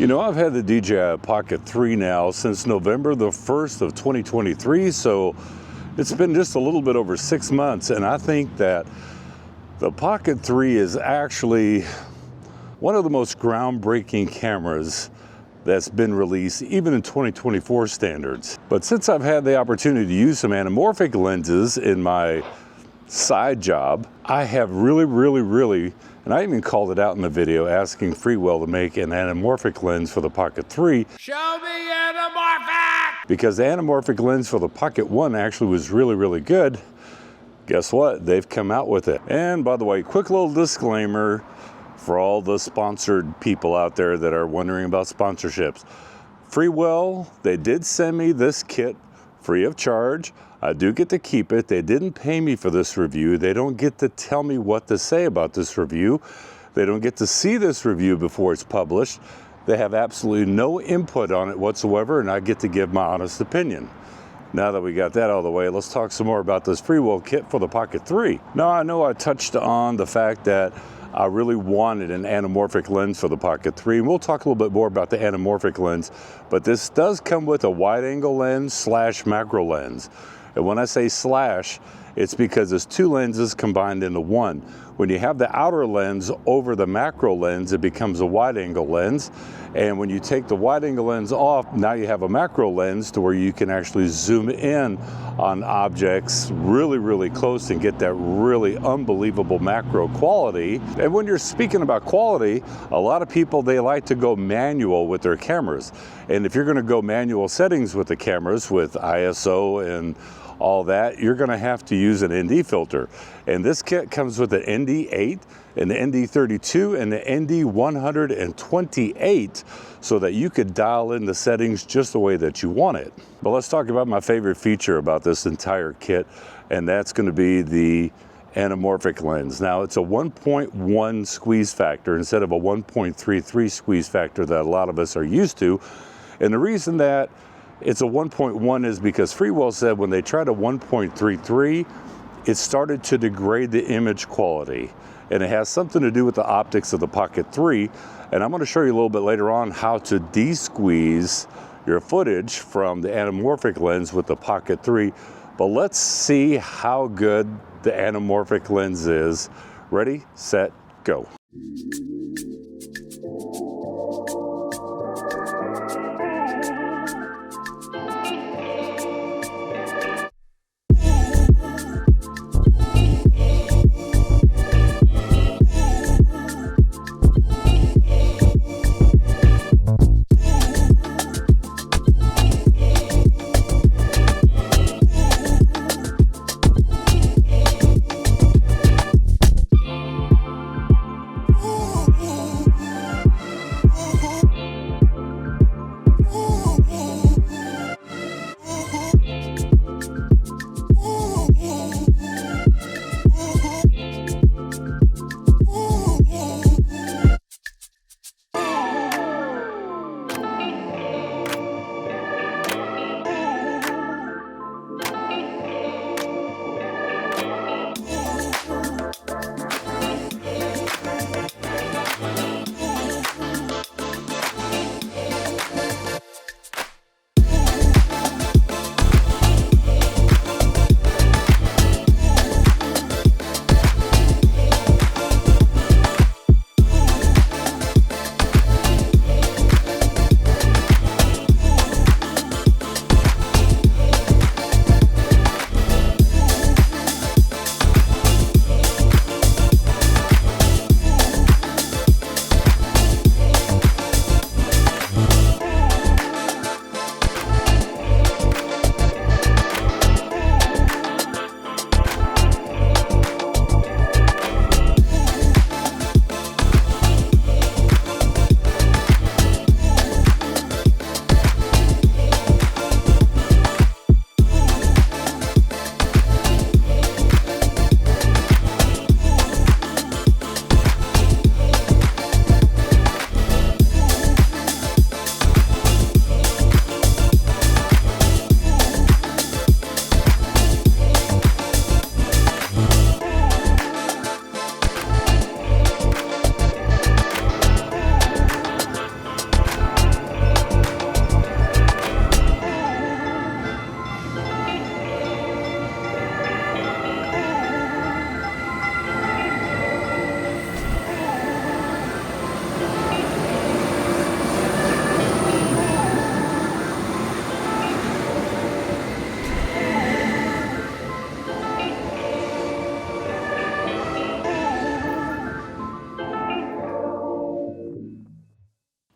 You know, I've had the DJI Pocket 3 now since November the 1st of 2023, so it's been just a little bit over 6 months, and I think that the Pocket 3 is actually one of the most groundbreaking cameras that's been released even in 2024 standards. But since I've had the opportunity to use some anamorphic lenses in my side job, I have really, and I even called it out in the video asking Freewell to make an anamorphic lens for the Pocket 3. Show me anamorphic! Because the anamorphic lens for the Pocket 1 actually was really good. Guess what? They've come out with it. And by the way, quick little disclaimer for all the sponsored people out there that are wondering about sponsorships. Freewell, they did send me this kit free of charge. I do get to keep it. They didn't pay me for this review. They don't get to tell me what to say about this review. They don't get to see this review before it's published. They have absolutely no input on it whatsoever, and I get to give my honest opinion. Now that we got that out of the way, let's talk some more about this Freewell kit for the Pocket 3. Now, I know I touched on the fact that I really wanted an anamorphic lens for the Pocket 3, and we'll talk a little bit more about the anamorphic lens, but this does come with a wide-angle lens / macro lens. And when I say slash, it's because it's two lenses combined into one. When you have the outer lens over the macro lens, it becomes a wide-angle lens. And when you take the wide-angle lens off, now you have a macro lens to where you can actually zoom in on objects really close and get that really unbelievable macro quality. And when you're speaking about quality, a lot of people, they like to go manual with their cameras. And if you're gonna go manual settings with the cameras with ISO and all that, you're going to have to use an ND filter. And this kit comes with an ND8, an ND32, and an ND128 so that you could dial in the settings just the way that you want it. But let's talk about my favorite feature about this entire kit, and that's going to be the anamorphic lens. Now, it's a 1.1 squeeze factor instead of a 1.33 squeeze factor that a lot of us are used to. And the reason that it's a 1.1 is because Freewell said when they tried a 1.33, it started to degrade the image quality. And it has something to do with the optics of the Pocket 3. And I'm going to show you a little bit later on how to de-squeeze your footage from the anamorphic lens with the Pocket 3. But let's see how good the anamorphic lens is. Ready, set, go.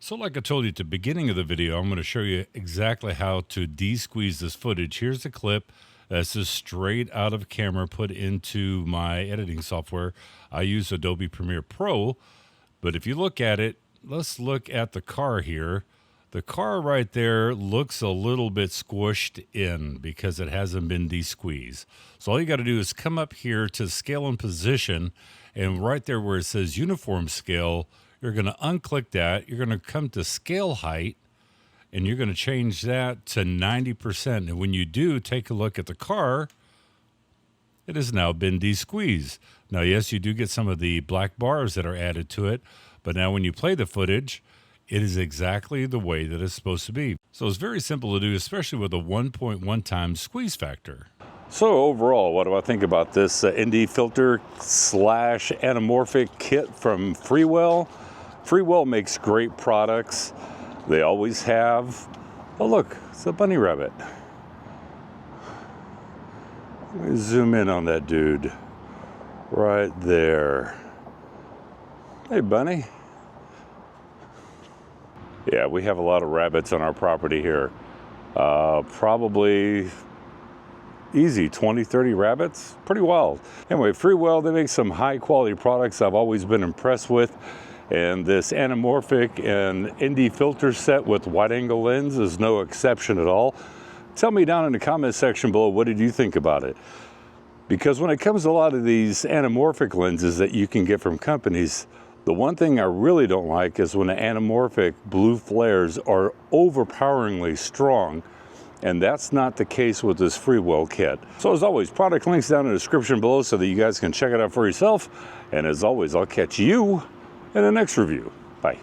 So like I told you at the beginning of the video, I'm going to show you exactly how to de-squeeze this footage. Here's the clip. This is straight out of camera put into my editing software. I use Adobe Premiere Pro, but if you look at it, let's look at the car here. The car right there looks a little bit squished in because it hasn't been de-squeezed. So all you got to do is come up here to scale and position, and right there where it says uniform scale, you're going to unclick that. You're going to come to scale height, and you're going to change that to 90%. And when you do, take a look at the car. It has now been de-squeezed. Now, yes, you do get some of the black bars that are added to it, but now when you play the footage, it is exactly the way that it's supposed to be. So it's very simple to do, especially with a 1.1 times squeeze factor. So overall, what do I think about this ND filter / anamorphic kit from Freewell? Freewell makes great products. They always have. Oh look, it's a bunny rabbit. Let me zoom in on that dude. Right there. Hey bunny. Yeah, we have a lot of rabbits on our property here. Probably easy 20-30 rabbits. Pretty wild. Anyway, Freewell, they make some high quality products I've always been impressed with, and this anamorphic and ND filter set with wide angle lens is no exception at all. Tell me down in the comment section below, what did you think about it? Because when it comes to a lot of these anamorphic lenses that you can get from companies, the one thing I really don't like is when the anamorphic blue flares are overpoweringly strong, and that's not the case with this Freewell kit. So as always, product links down in the description below so that you guys can check it out for yourself. And as always, I'll catch you in the next review. Bye.